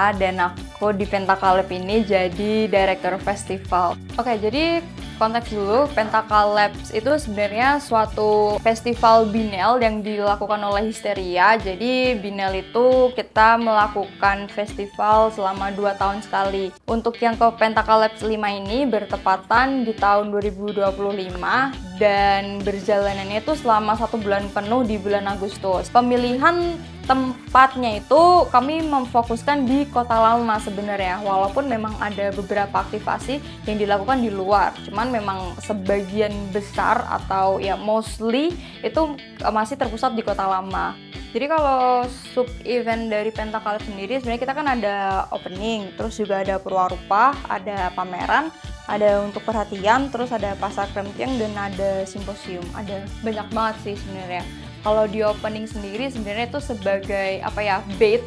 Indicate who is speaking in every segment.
Speaker 1: Histeria dan aku di Pentakalab ini jadi Director Festival. Oke, jadi konteks dulu, Pentakalabs itu sebenarnya suatu festival binel yang dilakukan oleh Histeria. Jadi binel itu kita melakukan festival selama 2 tahun sekali. Untuk yang ke Pentakalabs 5 ini bertepatan di tahun 2025 dan berjalanannya itu selama 1 bulan penuh di bulan Agustus. Pemilihan tempatnya itu kami memfokuskan di Kota Lama sebenarnya, walaupun memang ada beberapa aktivasi yang dilakukan di luar, cuman memang sebagian besar atau ya mostly itu masih terpusat di Kota Lama. Jadi kalau sub event dari Pentakalab sendiri sebenarnya kita kan ada opening, terus juga ada perwarupa, ada pameran, ada untuk perhatian, terus ada pasar kremtiang dan ada simposium. Ada banyak banget sih sebenarnya. Kalau di opening sendiri sebenarnya itu sebagai apa ya, bait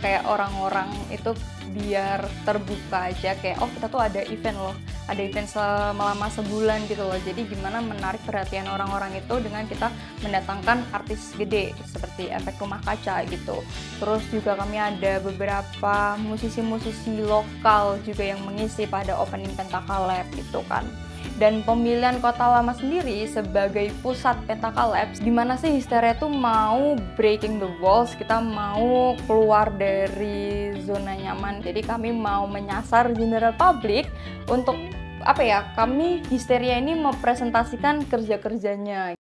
Speaker 1: kayak orang-orang itu biar terbuka aja kayak oh kita tuh ada event loh, ada event selama sebulan gitu loh. Jadi gimana menarik perhatian orang-orang itu dengan kita mendatangkan artis gede seperti Efek Rumah Kaca gitu. Terus juga kami ada beberapa musisi-musisi lokal juga yang mengisi pada opening Pentakalab gitu kan. Dan pemilihan Kota Lama sendiri sebagai pusat Pentakalabs, di mana sih Histeria tuh mau breaking the walls, kita mau keluar dari zona nyaman. Jadi kami mau menyasar general public untuk apa ya? Kami Histeria ini mempresentasikan kerja-kerjanya.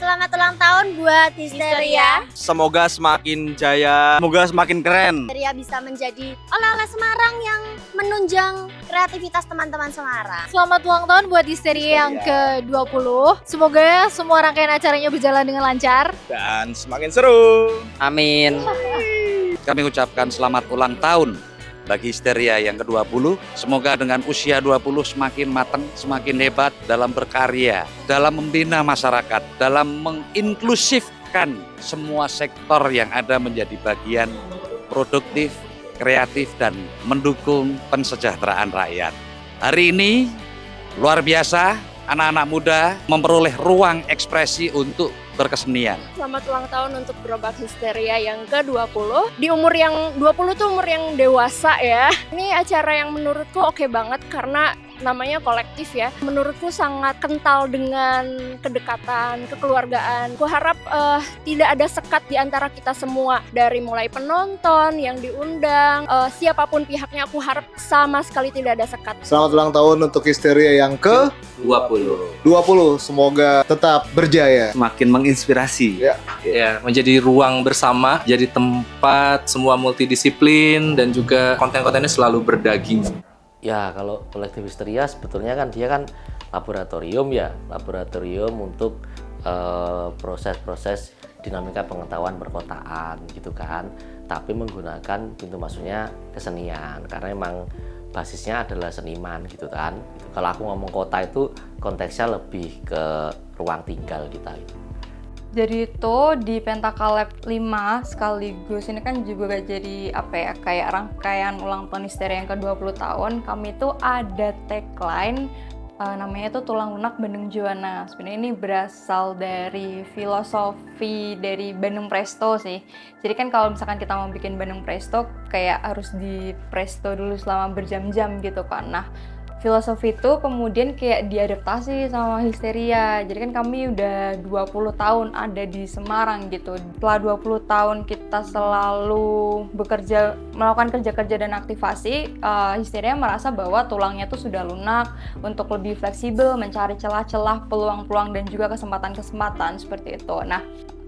Speaker 2: Selamat ulang tahun buat Histeria.
Speaker 3: Semoga semakin jaya, semoga semakin keren.
Speaker 2: Histeria bisa menjadi oleh-oleh Semarang yang menunjang kreativitas teman-teman Semarang.
Speaker 4: Selamat ulang tahun buat Histeria yang ke-20. Semoga semua rangkaian acaranya berjalan dengan lancar
Speaker 3: Dan semakin seru.
Speaker 5: Amin. Kami ucapkan selamat ulang tahun bagi Histeria yang ke-20. Semoga dengan usia 20 semakin matang, semakin hebat dalam berkarya, dalam membina masyarakat, dalam menginklusifkan semua sektor yang ada menjadi bagian produktif, kreatif, dan mendukung pensejahteraan rakyat. Hari ini luar biasa, anak-anak muda memperoleh ruang ekspresi untuk berkesenian.
Speaker 6: Selamat ulang tahun untuk Gerobak Histeria yang ke-20. Di umur yang 20 tuh umur yang dewasa ya. Ini acara yang menurutku oke banget karena namanya kolektif ya. Menurutku sangat kental dengan kedekatan, kekeluargaan. Aku harap tidak ada sekat di antara kita semua. Dari mulai penonton yang diundang, siapapun pihaknya aku harap sama sekali tidak ada sekat.
Speaker 7: Selamat ulang tahun untuk Histeria yang ke-20. Semoga tetap berjaya.
Speaker 8: Semakin menginspirasi,
Speaker 7: ya,
Speaker 8: menjadi ruang bersama, jadi tempat semua multidisiplin dan juga konten-kontennya selalu berdaging.
Speaker 9: Ya kalau kolektif Histeria sebetulnya kan dia kan laboratorium ya, laboratorium untuk proses-proses dinamika pengetahuan perkotaan gitu kan, tapi menggunakan pintu masuknya kesenian karena emang basisnya adalah seniman gitu kan. Kalau aku ngomong kota itu konteksnya lebih ke ruang tinggal kita gitu.
Speaker 1: Jadi itu di Pentakalab 5 sekaligus ini kan juga jadi apa ya, kayak rangkaian ulang tahun Histeria yang ke-20 tahun. Kami itu ada tagline namanya itu Tulang Lunak Bandung Juwana. Sebenarnya ini berasal dari filosofi dari Bandung Presto sih. Jadi kan kalau misalkan kita mau bikin Bandung Presto kayak harus di presto dulu selama berjam-jam gitu kan. Nah, filosofi itu kemudian kayak diadaptasi sama Histeria. Jadi kan kami udah 20 tahun ada di Semarang gitu. Setelah 20 tahun kita selalu bekerja, melakukan kerja-kerja dan aktivasi, Histeria merasa bahwa tulangnya tuh sudah lunak untuk lebih fleksibel, mencari celah-celah, peluang-peluang dan juga kesempatan-kesempatan seperti itu. Nah,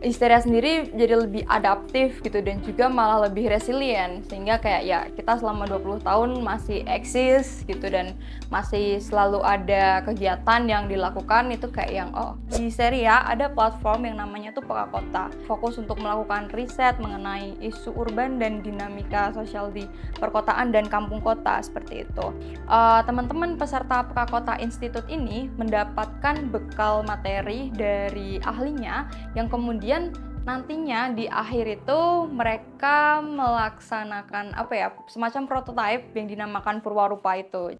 Speaker 1: Histeria sendiri jadi lebih adaptif gitu dan juga malah lebih resilient, sehingga kayak ya kita selama 20 tahun masih eksis gitu dan masih selalu ada kegiatan yang dilakukan itu kayak yang di Histeria ada platform yang namanya tuh Peka Kota, fokus untuk melakukan riset mengenai isu urban dan dinamika sosial di perkotaan dan kampung kota seperti itu. Teman-teman peserta Peka Kota Institute ini mendapatkan bekal materi dari ahlinya yang kemudian nantinya di akhir itu mereka melaksanakan apa ya, semacam prototipe yang dinamakan Purwarupa itu.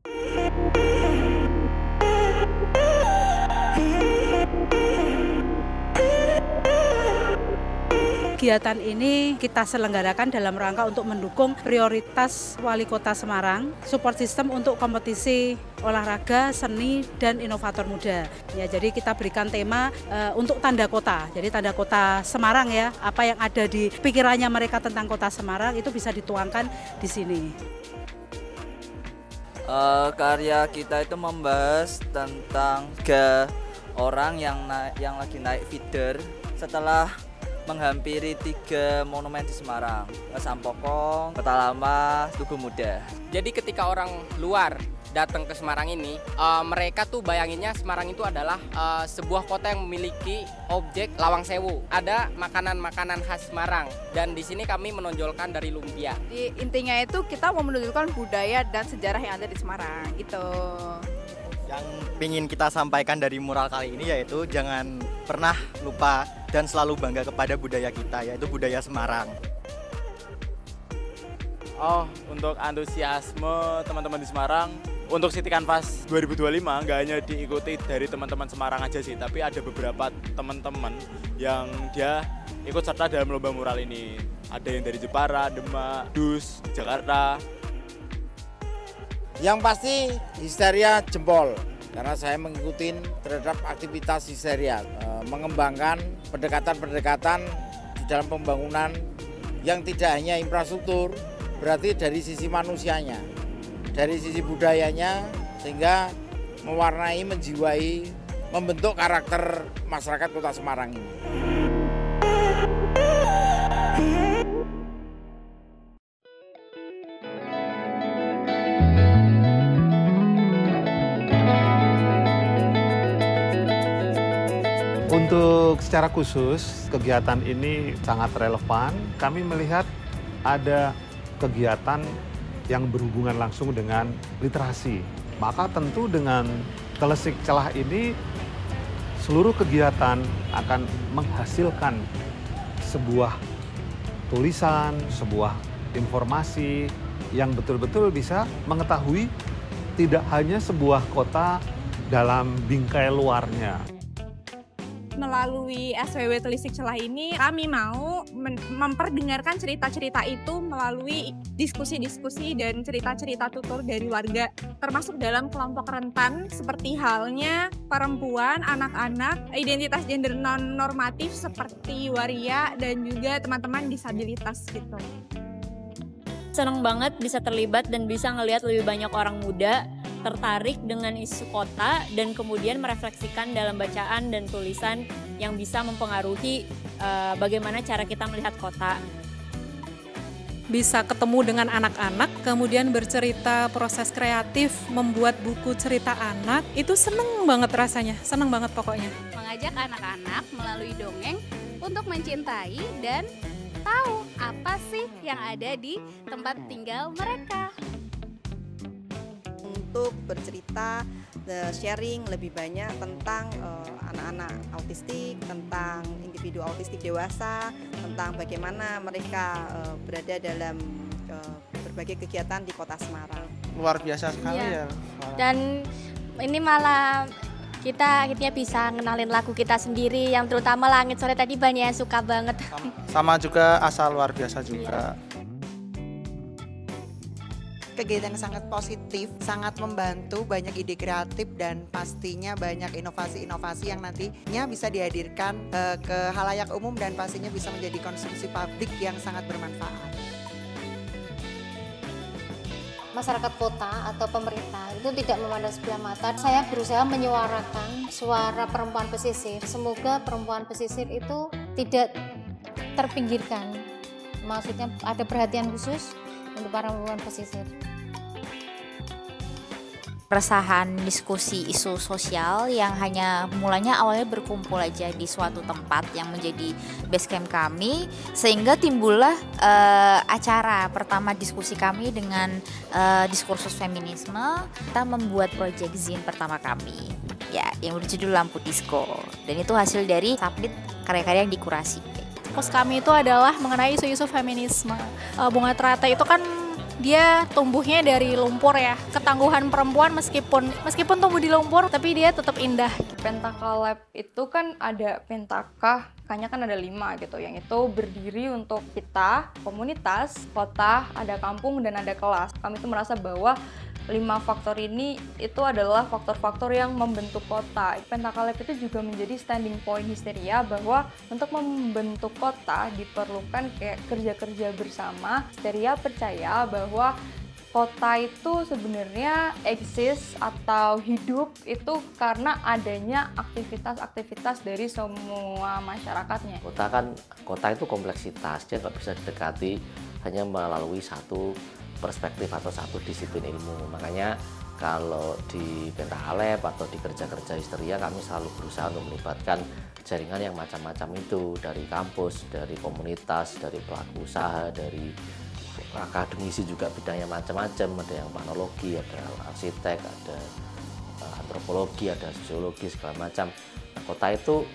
Speaker 10: Kegiatan ini kita selenggarakan dalam rangka untuk mendukung prioritas Wali Kota Semarang, support system untuk kompetisi olahraga, seni, dan inovator muda. Ya, jadi kita berikan tema untuk tanda kota. Jadi tanda kota Semarang ya, apa yang ada di pikirannya mereka tentang kota Semarang itu bisa dituangkan di sini.
Speaker 11: Karya kita itu membahas tentang orang yang lagi naik feeder setelah menghampiri 3 monumen di Semarang, Sampokong, Kota Lama, Tugu Muda.
Speaker 12: Jadi ketika orang luar datang ke Semarang ini, mereka tuh bayanginnya Semarang itu adalah sebuah kota yang memiliki objek lawang sewu. Ada makanan-makanan khas Semarang dan di sini kami menonjolkan dari lumpia.
Speaker 13: Intinya itu kita mau menunjukkan budaya dan sejarah yang ada di Semarang gitu.
Speaker 14: Yang ingin kita sampaikan dari mural kali ini yaitu jangan pernah lupa dan selalu bangga kepada budaya kita, yaitu budaya Semarang.
Speaker 3: Oh, untuk antusiasme teman-teman di Semarang, untuk City Canvas 2025 nggak hanya diikuti dari teman-teman Semarang aja sih, tapi ada beberapa teman-teman yang dia ikut serta dalam lomba mural ini. Ada yang dari Jepara, Demak, Dus, Jakarta.
Speaker 15: Yang pasti Histeria jempol, karena saya mengikuti terhadap aktivitas Histeria, mengembangkan pendekatan-pendekatan di dalam pembangunan yang tidak hanya infrastruktur, berarti dari sisi manusianya, dari sisi budayanya, sehingga mewarnai, menjiwai, membentuk karakter masyarakat Kota Semarang ini.
Speaker 16: Untuk secara khusus, kegiatan ini sangat relevan. Kami melihat ada kegiatan yang berhubungan langsung dengan literasi. Maka tentu dengan Telesik Celah ini, seluruh kegiatan akan menghasilkan sebuah tulisan, sebuah informasi yang betul-betul bisa mengetahui tidak hanya sebuah kota dalam bingkai luarnya.
Speaker 13: Melalui SWW Telisik Celah ini kami mau memperdengarkan cerita-cerita itu melalui diskusi-diskusi dan cerita-cerita tutur dari warga, termasuk dalam kelompok rentan seperti halnya perempuan, anak-anak, identitas gender non-normatif seperti waria dan juga teman-teman disabilitas gitu.
Speaker 17: Senang banget bisa terlibat dan bisa ngelihat lebih banyak orang muda tertarik dengan isu kota dan kemudian merefleksikan dalam bacaan dan tulisan yang bisa mempengaruhi bagaimana cara kita melihat kota.
Speaker 18: Bisa ketemu dengan anak-anak, kemudian bercerita proses kreatif, membuat buku cerita anak, itu seneng banget rasanya, seneng banget pokoknya.
Speaker 19: Mengajak anak-anak melalui dongeng untuk mencintai dan tahu apa sih yang ada di tempat tinggal mereka.
Speaker 20: Untuk bercerita, sharing lebih banyak tentang anak-anak autistik, tentang individu autistik dewasa, tentang bagaimana mereka berada dalam berbagai kegiatan di Kota Semarang.
Speaker 21: Luar biasa sekali ya.
Speaker 2: Dan ini malah kita akhirnya bisa ngenalin lagu kita sendiri, yang terutama Langit Sore tadi banyak yang suka banget.
Speaker 21: Sama juga Asa luar biasa juga.
Speaker 22: Kegiatan yang sangat positif, sangat membantu, banyak ide kreatif dan pastinya banyak inovasi-inovasi yang nantinya bisa dihadirkan ke khalayak umum dan pastinya bisa menjadi konsumsi publik yang sangat bermanfaat.
Speaker 4: Masyarakat kota atau pemerintah itu tidak memandang sebelah mata. Saya berusaha menyuarakan suara perempuan pesisir. Semoga perempuan pesisir itu tidak terpinggirkan. Maksudnya ada perhatian khusus untuk para perempuan pesisir.
Speaker 23: Keresahan diskusi isu sosial yang hanya mulanya awalnya berkumpul aja di suatu tempat yang menjadi base camp kami, sehingga timbullah acara pertama diskusi kami dengan diskursus feminisme. Kita membuat project zine pertama kami ya yang berjudul Lampu Disco, dan itu hasil dari submit karya-karya yang dikurasi.
Speaker 4: Fokus kami itu adalah mengenai isu-isu feminisme. Bunga Teratai itu kan dia tumbuhnya dari lumpur ya. Ketangguhan perempuan meskipun tumbuh di lumpur tapi dia tetap indah.
Speaker 1: Pentaka Lab itu kan ada Pentaka, K-nya kan ada 5 gitu, yang itu berdiri untuk kita, komunitas, kota, ada kampung, dan ada kelas. Kami tuh merasa bahwa 5 faktor ini itu adalah faktor-faktor yang membentuk kota. Pentacle Lab itu juga menjadi standing point Histeria bahwa untuk membentuk kota diperlukan kayak kerja-kerja bersama. Histeria percaya bahwa kota itu sebenarnya eksis atau hidup itu karena adanya aktivitas-aktivitas dari semua masyarakatnya.
Speaker 9: Kota itu kompleksitas, dia nggak bisa didekati hanya melalui satu perspektif atau satu disiplin ilmu. Makanya kalau di Pentacle Lab atau di kerja-kerja Histeria kami selalu berusaha untuk melibatkan jaringan yang macam-macam itu, dari kampus, dari komunitas, dari pelaku usaha, dari akademisi juga bidangnya macam-macam, ada yang planologi, ada arsitek, ada antropologi, ada sosiologi, segala macam. Nah, kota itu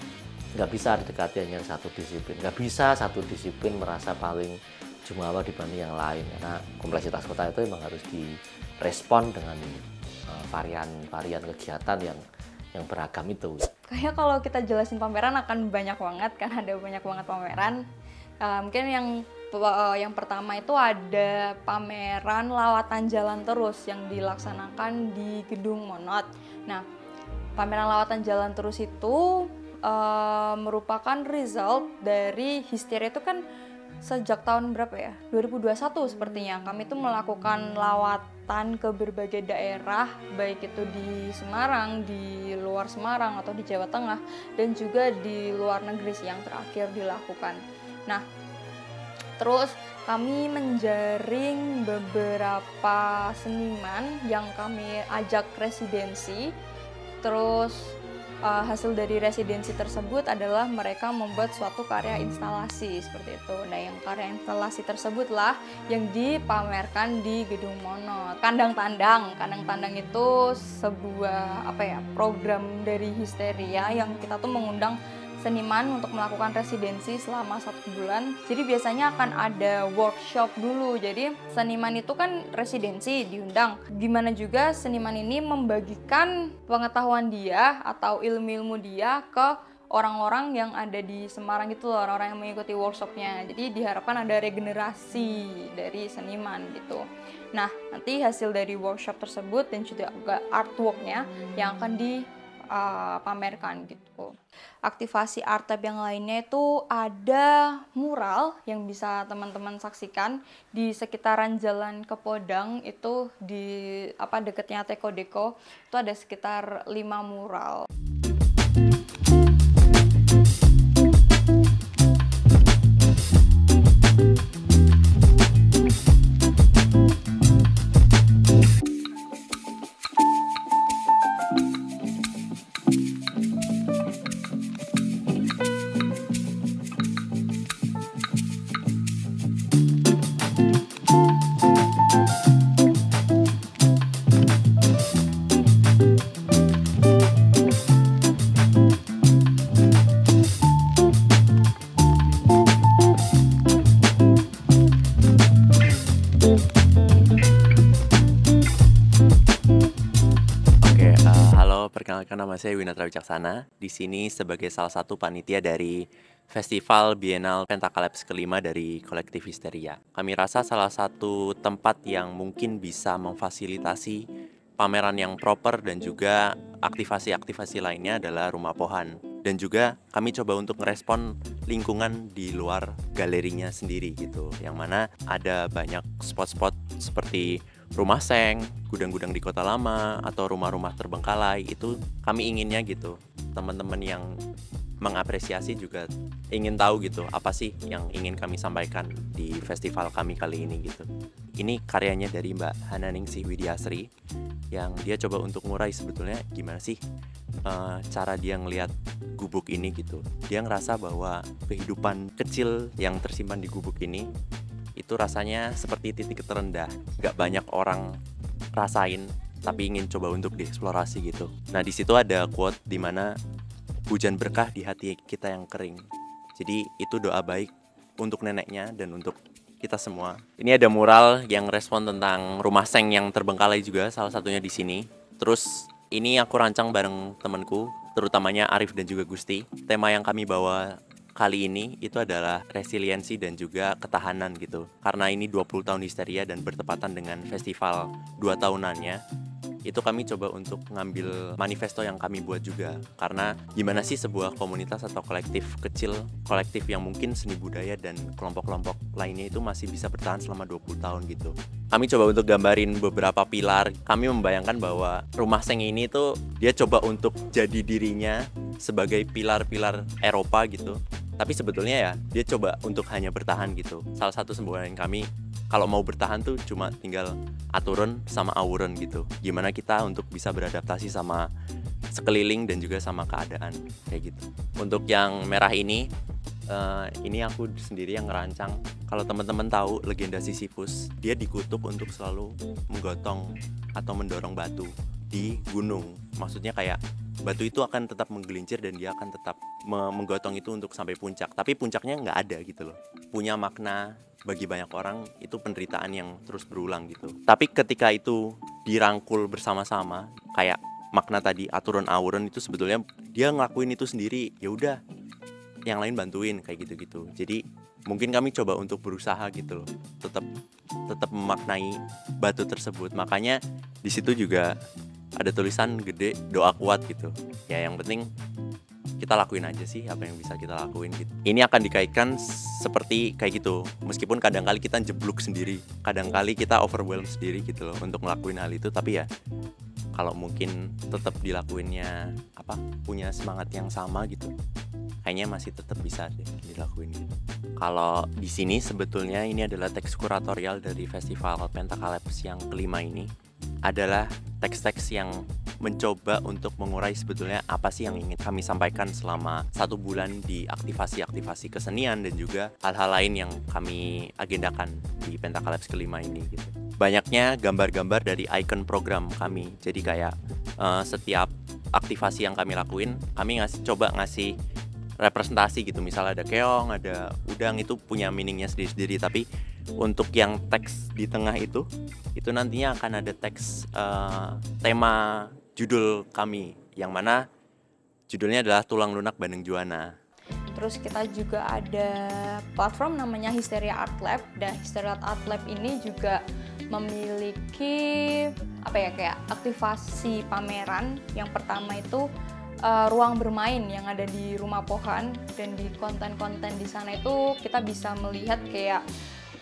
Speaker 9: nggak bisa didekati hanya satu disiplin, nggak bisa satu disiplin merasa paling jumawa dibanding yang lain, karena kompleksitas kota itu memang harus direspon dengan varian kegiatan yang beragam itu.
Speaker 1: Kayaknya kalau kita jelasin pameran akan banyak banget kan, ada banyak banget pameran. Mungkin yang pertama itu ada pameran lawatan jalan terus yang dilaksanakan di Gedung Monot. Nah, pameran lawatan jalan terus itu merupakan result dari Histeria itu kan sejak tahun berapa ya? 2021 sepertinya. Kami itu melakukan lawatan ke berbagai daerah, baik itu di Semarang, di luar Semarang atau di Jawa Tengah, dan juga di luar negeri yang terakhir dilakukan. Nah, terus kami menjaring beberapa seniman yang kami ajak residensi. Terus hasil dari residensi tersebut adalah mereka membuat suatu karya instalasi seperti itu. Nah, yang karya instalasi tersebutlah yang dipamerkan di Gedung Monot. Kandang Tandang itu sebuah program dari Histeria yang kita tuh mengundang seniman untuk melakukan residensi selama 1 bulan. Jadi biasanya akan ada workshop dulu. Jadi seniman itu kan residensi diundang. Gimana juga seniman ini membagikan pengetahuan dia atau ilmu-ilmu dia ke orang-orang yang ada di Semarang gitu loh, orang-orang yang mengikuti workshopnya. Jadi diharapkan ada regenerasi dari seniman gitu. Nah, nanti hasil dari workshop tersebut dan juga artworknya yang akan dipamerkan gitu. Aktivasi art lab yang lainnya itu ada mural yang bisa teman-teman saksikan di sekitaran Jalan Kepodang, itu di dekatnya Teko Deko itu ada sekitar 5 mural.
Speaker 5: Perkenalkan, nama saya Winatra Wicaksana. Di sini sebagai salah satu panitia dari Festival Bienal Pentacle Lab ke-5 dari kolektif Histeria. Kami rasa salah satu tempat yang mungkin bisa memfasilitasi pameran yang proper dan juga aktivasi-aktivasi lainnya adalah Rumah Pohan. Dan juga kami coba untuk merespon lingkungan di luar galerinya sendiri gitu, yang mana ada banyak spot-spot seperti rumah seng, gudang-gudang di kota lama, atau rumah-rumah terbengkalai. Itu kami inginnya gitu, teman-teman yang mengapresiasi juga ingin tahu gitu, apa sih yang ingin kami sampaikan di festival kami kali ini gitu. Ini karyanya dari Mbak Hananingsih Widiasri, yang dia coba untuk ngurai sebetulnya gimana sih cara dia ngelihat gubuk ini gitu. Dia ngerasa bahwa kehidupan kecil yang tersimpan di gubuk ini itu rasanya seperti titik terendah, gak banyak orang rasain, tapi ingin coba untuk dieksplorasi gitu. Nah, di situ ada quote di mana hujan berkah di hati kita yang kering. Jadi itu doa baik untuk neneknya dan untuk kita semua. Ini ada mural yang respon tentang rumah seng yang terbengkalai juga, salah satunya di sini. Terus ini aku rancang bareng temanku, terutamanya Arif dan juga Gusti. Tema yang kami bawa kali ini itu adalah resiliensi dan juga ketahanan gitu. Karena ini 20 tahun Histeria dan bertepatan dengan festival 2 tahunannya, itu kami coba untuk ngambil manifesto yang kami buat juga. Karena gimana sih sebuah komunitas atau kolektif kecil, kolektif yang mungkin seni budaya dan kelompok-kelompok lainnya itu masih bisa bertahan selama 20 tahun gitu. Kami coba untuk gambarin beberapa pilar. Kami membayangkan bahwa Rumah Seng ini tuh dia coba untuk jadi dirinya sebagai pilar-pilar Eropa gitu. Tapi sebetulnya ya dia coba untuk hanya bertahan gitu. Salah satu semboyan kami kalau mau bertahan tuh cuma tinggal aturan sama awuran gitu. Gimana kita untuk bisa beradaptasi sama sekeliling dan juga sama keadaan kayak gitu. Untuk yang merah ini aku sendiri yang ngerancang. Kalau teman-teman tahu legenda Sisyphus, dia dikutuk untuk selalu menggotong atau mendorong batu di gunung. Maksudnya kayak batu itu akan tetap menggelincir dan dia akan tetap menggotong itu untuk sampai puncak. Tapi puncaknya nggak ada gitu loh. Punya makna bagi banyak orang itu penderitaan yang terus berulang gitu. Tapi ketika itu dirangkul bersama-sama, kayak makna tadi aturan awuran itu sebetulnya dia ngelakuin itu sendiri. Ya udah, yang lain bantuin kayak gitu-gitu. Jadi mungkin kami coba untuk berusaha gitu loh, tetap memaknai batu tersebut. Makanya di situ juga ada tulisan gede doa kuat gitu. Ya yang penting kita lakuin aja sih apa yang bisa kita lakuin gitu. Ini akan dikaitkan seperti kayak gitu. Meskipun kadang-kali kita jeblok sendiri, kadang-kali kita overwhelmed sendiri gitu loh untuk ngelakuin hal itu. Tapi ya kalau mungkin tetap dilakuinnya punya semangat yang sama gitu, kayaknya masih tetap bisa deh dilakuin gitu. Kalau di sini sebetulnya ini adalah teks kuratorial dari Festival Pentacalypse yang kelima ini. Adalah teks-teks yang mencoba untuk mengurai sebetulnya apa sih yang ingin kami sampaikan selama 1 bulan di aktivasi-aktivasi kesenian dan juga hal-hal lain yang kami agendakan di Pentacalypse kelima ini gitu. Banyaknya gambar-gambar dari icon program kami. Jadi kayak setiap aktivasi yang kami lakuin, kami coba ngasih representasi gitu. Misal ada keong, ada udang, itu punya meaningnya sendiri-sendiri. Tapi untuk yang teks di tengah itu nantinya akan ada teks tema judul kami, yang mana judulnya adalah Tulang Lunak Bandeng Juana.
Speaker 1: Terus kita juga ada platform namanya Histeria Art Lab, dan Histeria Art Lab ini juga memiliki kayak aktivasi pameran. Yang pertama itu ruang bermain yang ada di Rumah Pohan, dan di konten-konten di sana itu kita bisa melihat kayak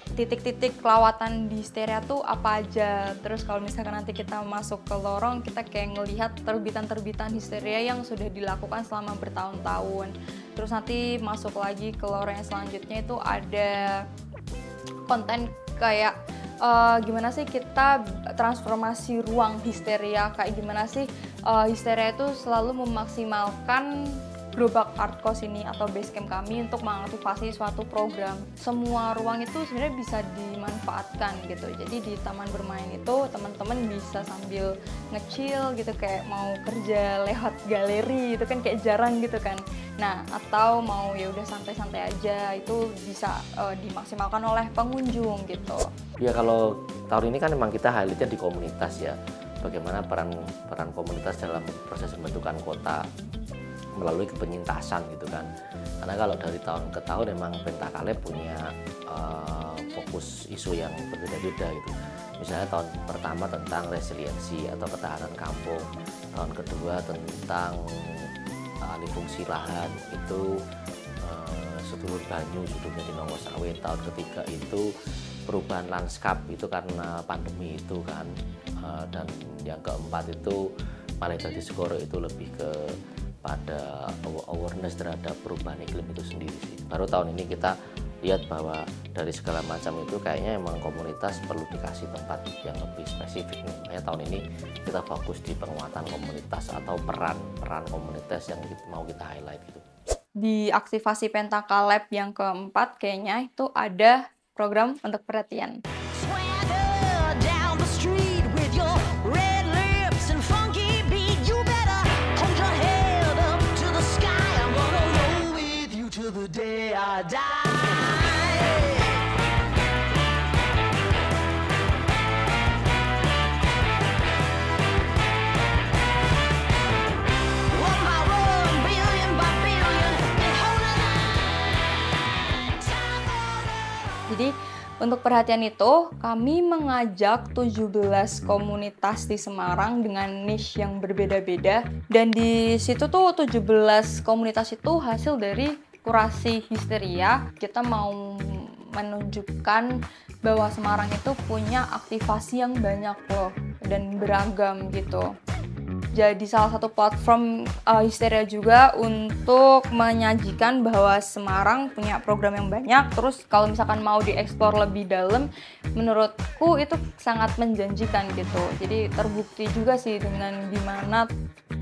Speaker 1: titik-titik kelawatan di Histeria tuh apa aja. Terus kalau misalkan nanti kita masuk ke lorong, kita kayak ngelihat terbitan-terbitan Histeria yang sudah dilakukan selama bertahun-tahun. Terus nanti masuk lagi ke lorong yang selanjutnya itu ada konten kayak gimana sih kita transformasi ruang Histeria, kayak gimana sih Histeria itu selalu memaksimalkan Gerobak Art Cost ini atau basecamp kami untuk mengaktifasi suatu program. Semua ruang itu sebenarnya bisa dimanfaatkan gitu. Jadi di taman bermain itu teman-teman bisa sambil nge-chill gitu, kayak mau kerja lewat galeri itu kan kayak jarang gitu kan. Nah, atau mau ya udah santai-santai aja, itu bisa dimaksimalkan oleh pengunjung gitu.
Speaker 9: Ya kalau tahun ini kan memang kita highlightnya di komunitas ya. Bagaimana peran komunitas dalam proses pembentukan kota melalui kepenyintasan gitu kan. Karena kalau dari tahun ke tahun memang Pentacalypse punya fokus isu yang berbeda-beda gitu. Misalnya tahun pertama tentang resiliensi atau ketahanan kampung, tahun kedua tentang alih fungsi lahan, itu sedulur banyu judulnya di Nonggo Sawit. Tahun ketiga itu perubahan lanskap itu karena pandemi itu kan, dan yang keempat itu Malih Dadi Segara itu lebih ke pada awareness terhadap perubahan iklim itu sendiri sih. Baru tahun ini kita lihat bahwa dari segala macam itu kayaknya emang komunitas perlu dikasih tempat yang lebih spesifik. Makanya tahun ini kita fokus di penguatan komunitas atau peran komunitas yang mau kita highlight gitu.
Speaker 1: Di aktivasi Pentacalypse yang keempat kayaknya itu ada program untuk perhatian. Untuk perhatian itu, kami mengajak 17 komunitas di Semarang dengan niche yang berbeda-beda. Dan di situ tuh 17 komunitas itu hasil dari kurasi Histeria. Kita mau menunjukkan bahwa Semarang itu punya aktivasi yang banyak loh dan beragam gitu. Jadi salah satu platform Histeria juga untuk menyajikan bahwa Semarang punya program yang banyak. Terus kalau misalkan mau dieksplor lebih dalam, menurutku itu sangat menjanjikan gitu. Jadi terbukti juga sih dengan gimana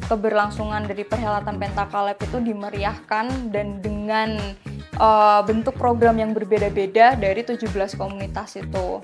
Speaker 1: keberlangsungan dari perhelatan Pentakalep itu dimeriahkan dan dengan bentuk program yang berbeda-beda dari 17 komunitas itu.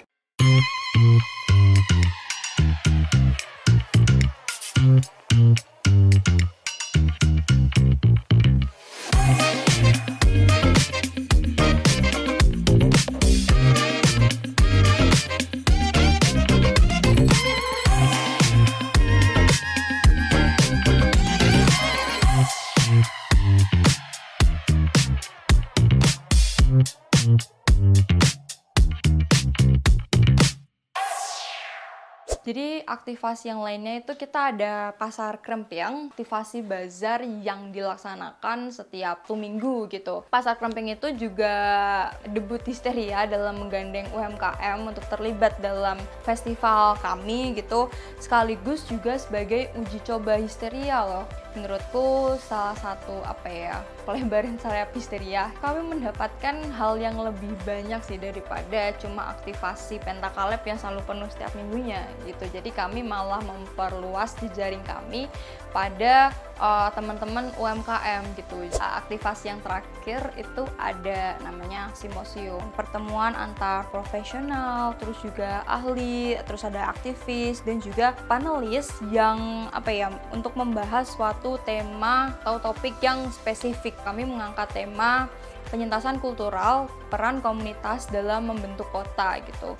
Speaker 1: Jadi aktivasi yang lainnya itu kita ada Pasar Kremping, aktivasi bazar yang dilaksanakan setiap minggu gitu. Pasar Kremping itu juga debut Histeria dalam menggandeng UMKM untuk terlibat dalam festival kami gitu, sekaligus juga sebagai uji coba Histeria loh. Menurutku salah satu pelebaran sayap Histeria. Kami mendapatkan hal yang lebih banyak sih daripada cuma aktivasi Pentakalep yang selalu penuh setiap minggunya gitu. Jadi kami malah memperluas jejaring kami pada teman-teman UMKM gitu. Aktivasi yang terakhir itu ada namanya simposium, pertemuan antar profesional, terus juga ahli, terus ada aktivis dan juga panelis yang untuk membahas suatu tema atau topik yang spesifik. Kami mengangkat tema penyentasan kultural, peran komunitas dalam membentuk kota gitu.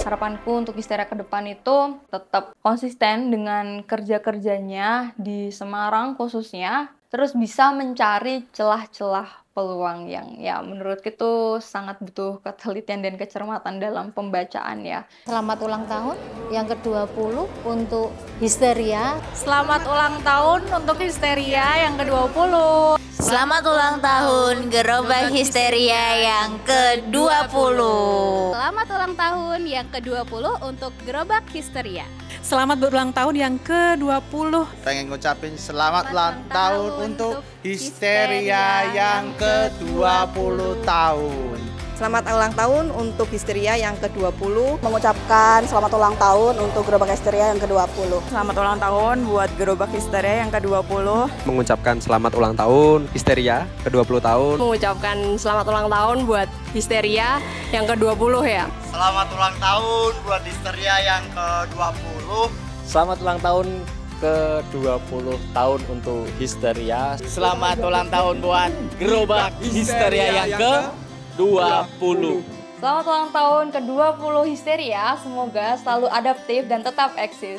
Speaker 1: Harapanku untuk Histeria ke depan itu tetap konsisten dengan kerja-kerjanya di Semarang khususnya, terus bisa mencari celah-celah peluang yang menurut itu sangat butuh ketelitian dan kecermatan dalam pembacaan ya.
Speaker 4: Selamat ulang tahun yang ke-20 untuk Histeria.
Speaker 6: Selamat ulang tahun untuk Histeria yang ke-20.
Speaker 23: Selamat ulang tahun Gerobak Histeria yang ke-20.
Speaker 19: Selamat ulang tahun yang ke-20 untuk Gerobak Histeria.
Speaker 6: Selamat berulang tahun yang ke-20.
Speaker 21: Pengen ngucapin selamat ulang tahun untuk Histeria yang ke-20 tahun.
Speaker 20: Selamat ulang tahun untuk Histeria yang ke-20. Mengucapkan selamat ulang tahun untuk Gerobak Histeria yang ke-20.
Speaker 6: Selamat ulang tahun buat Gerobak Histeria yang ke-20.
Speaker 7: Mengucapkan selamat ulang tahun Histeria ke-20 tahun.
Speaker 6: Mengucapkan selamat ulang tahun buat Histeria yang ke-20 ya.
Speaker 21: Selamat ulang tahun buat Histeria yang ke-20.
Speaker 8: Selamat ulang tahun ke-20 tahun untuk Histeria.
Speaker 3: Selamat ulang tahun buat Gerobak Histeria yang ke-20.
Speaker 1: Selamat ulang tahun ke-20 Histeria, semoga selalu adaptif dan tetap eksis.